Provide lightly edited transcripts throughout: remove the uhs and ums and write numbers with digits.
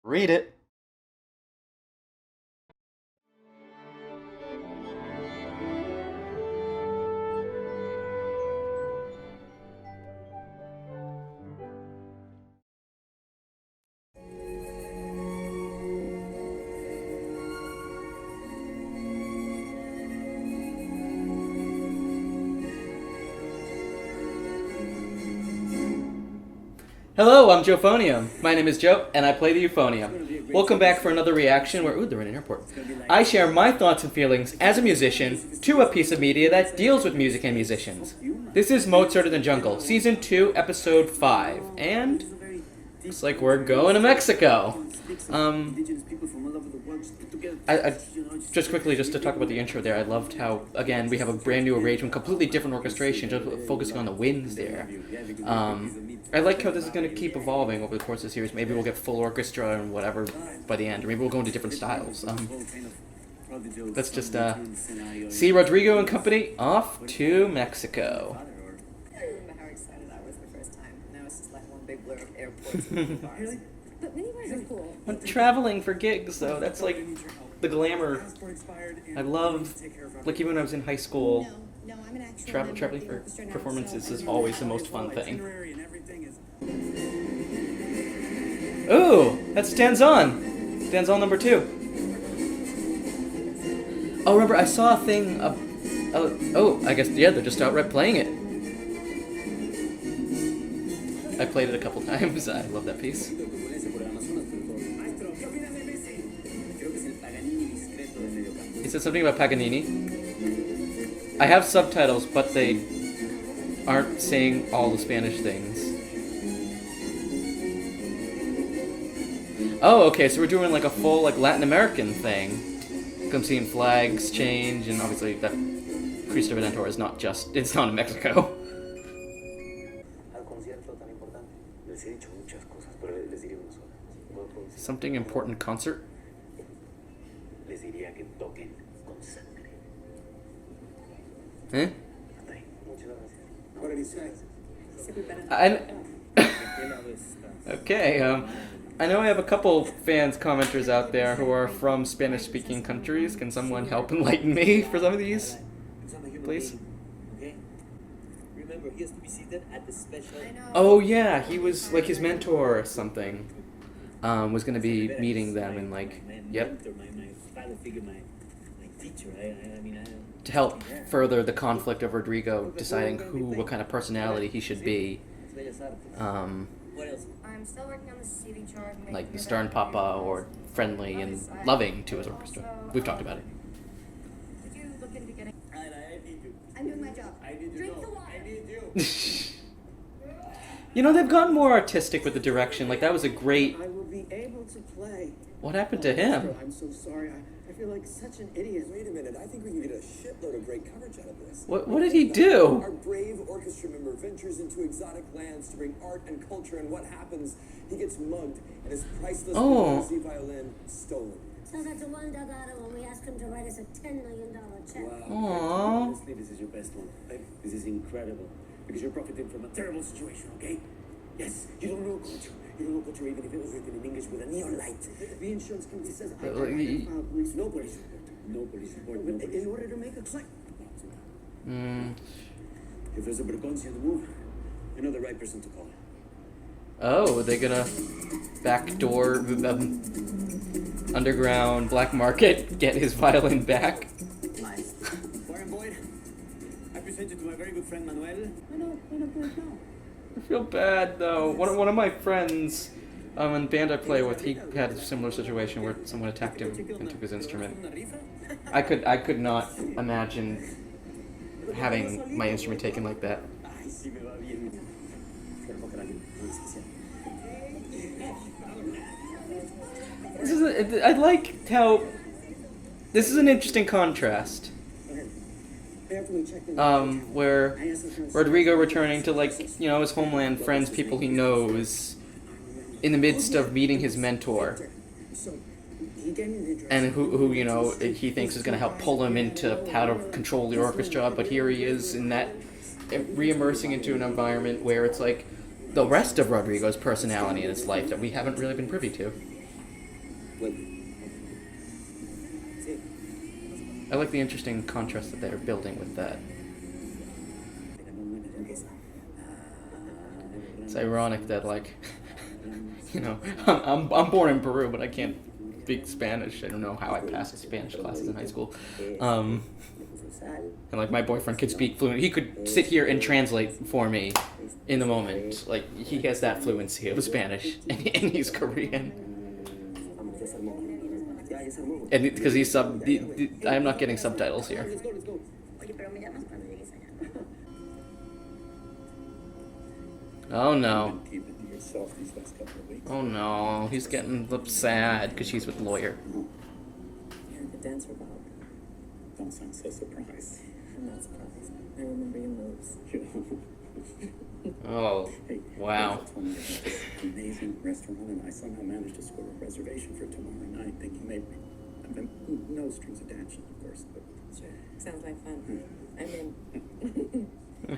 Read it. Hello, I'm Joeuphonium. My name is Joe, and I play the euphonium. Welcome back for another reaction where, they're in an airport. I share my thoughts and feelings as a musician to a piece of media that deals with music and musicians. This is Mozart in the Jungle, Season 2, Episode 5, and looks like we're going to Mexico. Just quickly, just to talk about the intro there, I loved how, again, we have a brand new arrangement, completely different orchestration, just focusing on the winds there. I like how this is going to keep evolving over the course of the series. Maybe we'll get full orchestra and whatever by the end, or maybe we'll go into different styles. Let's just see Rodrigo and company off to Mexico. I remember how excited I was the first time. Now it's just like one big blur of airports and cars. Really? But minibars are cool. I'm traveling for gigs, though. That's like the glamour. I love, like even when I was in high school, traveling for performances is always the most fun thing. Ooh, that's Danzon. Danzon number 2. Oh, remember, I saw a thing I guess, yeah, they're just outright playing it. I played it a couple times. I love that piece. He said something about Paganini. I have subtitles, but they aren't saying all the Spanish things. Oh, okay, so we're doing like a full like Latin American thing. I'm seeing flags change, and obviously that Cristo Redentor is not just, it's not in Mexico. Something important concert? Eh? What did he say? Okay, I know I have a couple fans, commenters out there who are from Spanish-speaking countries. Can someone help enlighten me for some of these, please? Remember, he has to be seated at the special. Oh yeah, he was like his mentor or something. Was going to be meeting them and like, yep. To help further the conflict of Rodrigo deciding what kind of personality he should be. I'm still working on the CD chart. Like stern papa or friendly and loving to his orchestra. We've talked about it. Did you look into getting... I need you. I'm doing my job. I need you. Drink the water. I need you. You know, they've gotten more artistic with the direction. Like, that was a great... I will be able to play. What happened to him? I'm so sorry. I feel like such an idiot. Wait a minute, I think we can get a shitload of great coverage out of this. What did he do? Our brave orchestra member ventures into exotic lands to bring art and culture, and what happens? He gets mugged, and his priceless violin stolen. So that's a $1 when we asked him to write us a $10 million check. Wow. Aww. Honestly, this is your best one. This is incredible. Because you're profiting from a terrible situation, okay? Yes, you don't know culture. You don't know culture even if it was written in English with a neon light. The insurance company says I he- filed police. No police report. No police report. No But police in order to make a claim. If there's a Bergonzi on the move, you know the right person to call. Oh, are they gonna backdoor underground black market get his violin back? Nice. Warren Boyd, I present you to my very good friend Manuel. I don't play now. I feel bad though. One of my friends, in the band I play with, he had a similar situation where someone attacked him and took his instrument. I could not imagine having my instrument taken like that. I like how this is an interesting contrast. Where Rodrigo returning to, like, his homeland, friends, people he knows, in the midst of meeting his mentor, and who he thinks is going to help pull him into how to control the orchestra, but here he is in that, re-immersing into an environment where it's like the rest of Rodrigo's personality in his life that we haven't really been privy to. Vuelve. Sí. I like the interesting contrast that they're building with that. It's ironic that, like, you know, I'm born in Peru, but I can't speak Spanish. I don't know how I passed Spanish classes in high school. And like my boyfriend could speak fluent. He could sit here and translate for me in the moment. Like he has that fluency of Spanish, and he's Korean. And because he's I'm not getting subtitles here. Oye, pero me llamas cuando llegues allá. Oh no. Keep it to yourself these last couple of weeks. Oh no. He's getting sad because she's with lawyer. You're the dancer, Bob. Don't sound so surprised. I'm not surprised. I remember your moves. Oh. Hey, Wow. told me about this amazing restaurant, and I somehow managed to score a reservation for tomorrow night. Thinking maybe, I mean, no strings attached, of course, but Sure. Sounds like fun. I'm in.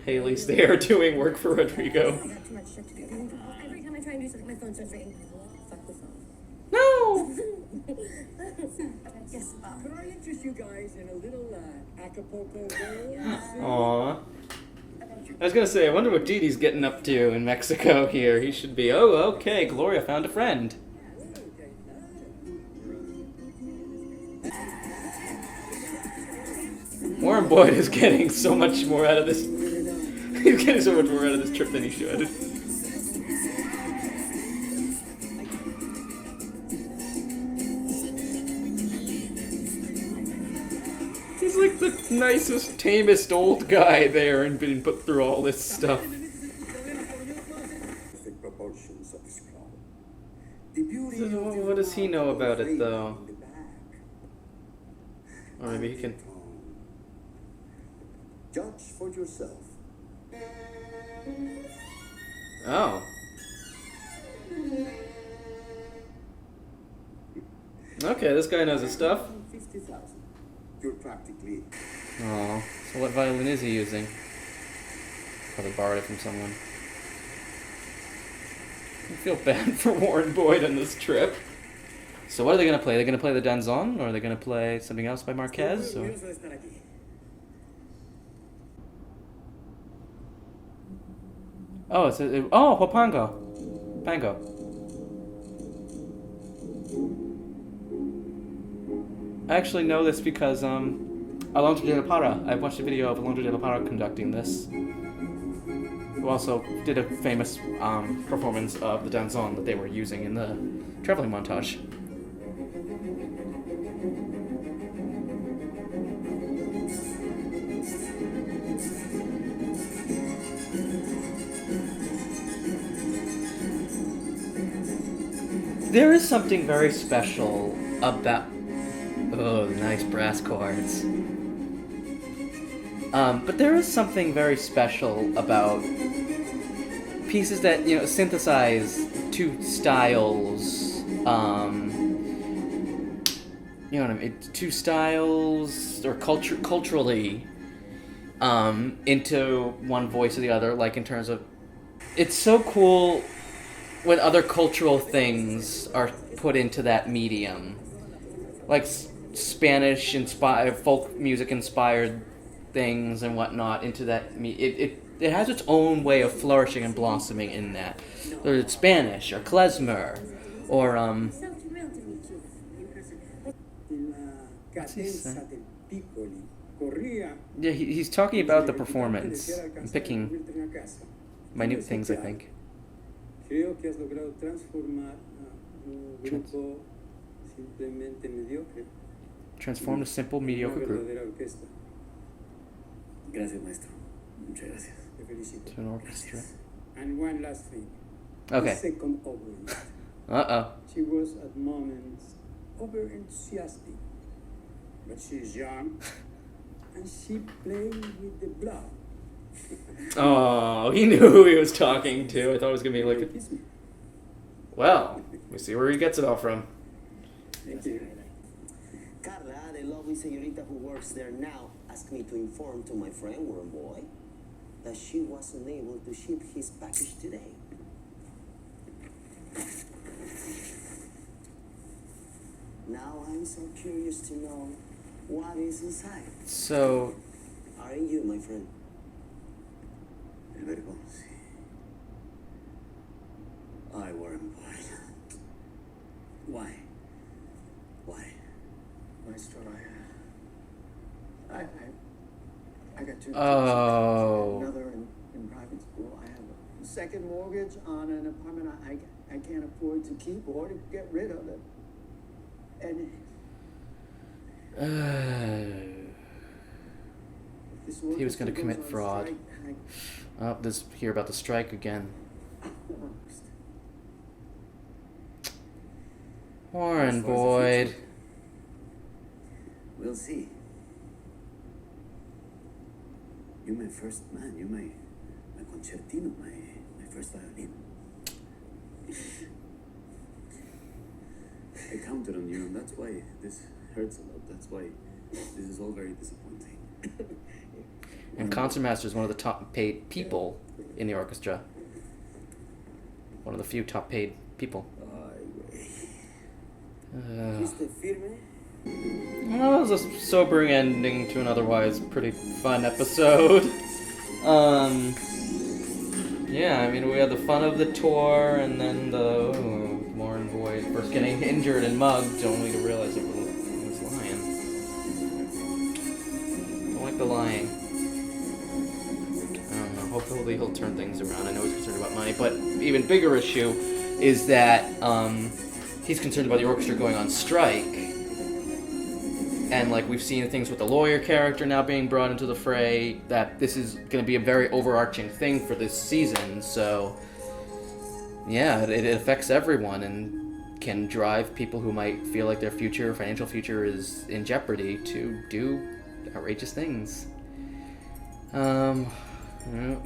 Haley's there doing work for Rodrigo. I got too much shit to do. Every time I try and do something, my phone starts ringing. Fuck the phone. No. Yes, Bob. Could I interest you guys in a little Acapulco roll? Aw. I was gonna say, I wonder what Didi's getting up to in Mexico here. He should be, oh, okay, Gloria found a friend. Warren Boyd is getting so much more out of this. He's getting so much more out of this trip than he should. He's like the nicest, tamest old guy there and been put through all this stuff. the proportions of this problem. The beauty So, of the what does he know about it, though? in the back. Or maybe he can. Judge for yourself. Oh. Okay, this guy knows his stuff. 50,000. You're practically. Oh, so what violin is he using? Probably borrowed it from someone. I feel bad for Warren Boyd on this trip. So what are they gonna play? Are they gonna play the Danzon, or are they gonna play something else by Marquez? Or? Oh, Huapango. Pango. I actually know this because Alonso de la Parra. I watched a video of Alonso de la Parra conducting this, who also did a famous performance of the Danzon that they were using in the traveling montage. There is something very special about... Oh, nice brass chords. But there is something very special about pieces that, you know, synthesize two styles, you know what I mean? Two styles, or culturally, into one voice or the other, like in terms of... It's so cool when other cultural things are put into that medium. Like Spanish inspired, folk music inspired things and whatnot into that. It has its own way of flourishing and blossoming in that. Whether it's Spanish or klezmer or So thrilled to meet you in person. Cadenza del Piccoli. Corría. yeah, he's talking about the performance and picking minute things, I think. Creo que has logrado transformar a un grupo simplemente mediocre Transformed a simple, en una mediocre group verdadera orquesta. Gracias, maestro. Muchas gracias. Te felicito. to an orchestra. And one last thing. Okay. The second oboist. Uh-oh. She was at moments over enthusiastic, but she's young, and she played with the blood. Oh, he knew who he was talking to. I thought it was going to be like... Kiss me. Well, we see where he gets it all from. Thank you. Carla, the lovely señorita who works there now, asked me to inform to my friend Warren Boy that she wasn't able to ship his package today. I'm so curious to know what is inside. So, Aren't you, my friend? El verbo, sí. I were employed. Why? Why? Maestro, I got two Oh. kids, another in private school. I have a second mortgage on an apartment I can't afford to keep or to get rid of it. And if this he was orchestra going to commit goes on fraud. strike, Oh, this hear about the strike again. Warren Boyd. We'll see. You're my first man. You're my concertino, my first violin. I counted on you, and that's why this hurts a lot. That's why this is all very disappointing. And concertmaster is one of the top paid people in the orchestra. One of the few top paid people. Mr. Firme? Well, that was a sobering ending to an otherwise pretty fun episode. Yeah, I mean, we had the fun of the tour, and then the Warren Boyd first getting injured and mugged, only to realize it was lying. Don't like the lying. I don't know. Hopefully he'll turn things around. I know he's concerned about money, but even bigger issue is that he's concerned about the orchestra going on strike. And, like, we've seen things with the lawyer character now being brought into the fray, that this is going to be a very overarching thing for this season, so, yeah, it affects everyone and can drive people who might feel like their financial future is in jeopardy to do outrageous things. Oh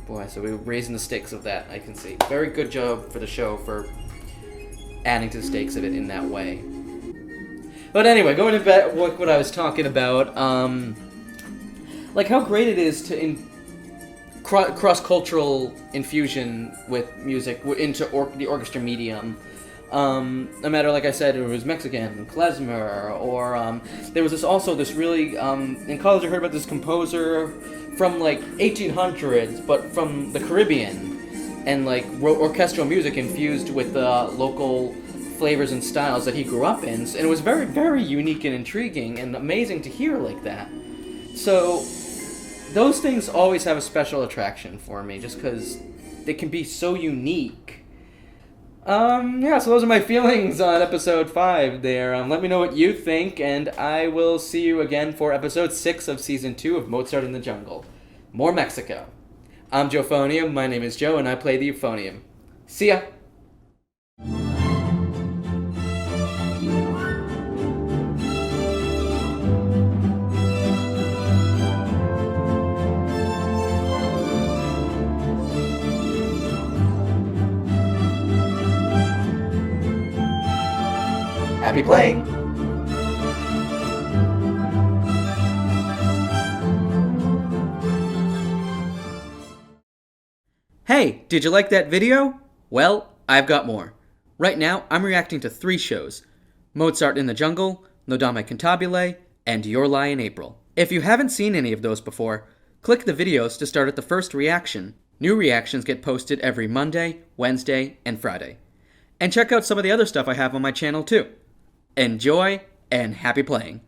boy, so we're raising the stakes of that, I can see. Very good job for the show for adding to the stakes of it in that way. But anyway, going to what I was talking about, like how great it is to cross-cultural infusion with music into the orchestra medium. No matter, like I said, it was Mexican, klezmer, or there was this really, in college I heard about this composer from like 1800s, but from the Caribbean, and like wrote orchestral music infused with local flavors and styles that he grew up in, and it was very, very unique and intriguing and amazing to hear like that. So those things always have a special attraction for me, just because they can be so unique. Yeah, so those are my feelings on episode 5 there. Let me know what you think, and I will see you again for episode 6 of season 2 of Mozart in the Jungle. More Mexico. I'm Euphonium, my name is Joe, and I play the euphonium. See ya! Happy playing! Hey, did you like that video? Well, I've got more. Right now, I'm reacting to 3 shows: Mozart in the Jungle, No Dame Cantabile, and Your Lie in April. If you haven't seen any of those before, click the videos to start at the first reaction. New reactions get posted every Monday, Wednesday, and Friday. And check out some of the other stuff I have on my channel too. Enjoy, and happy playing!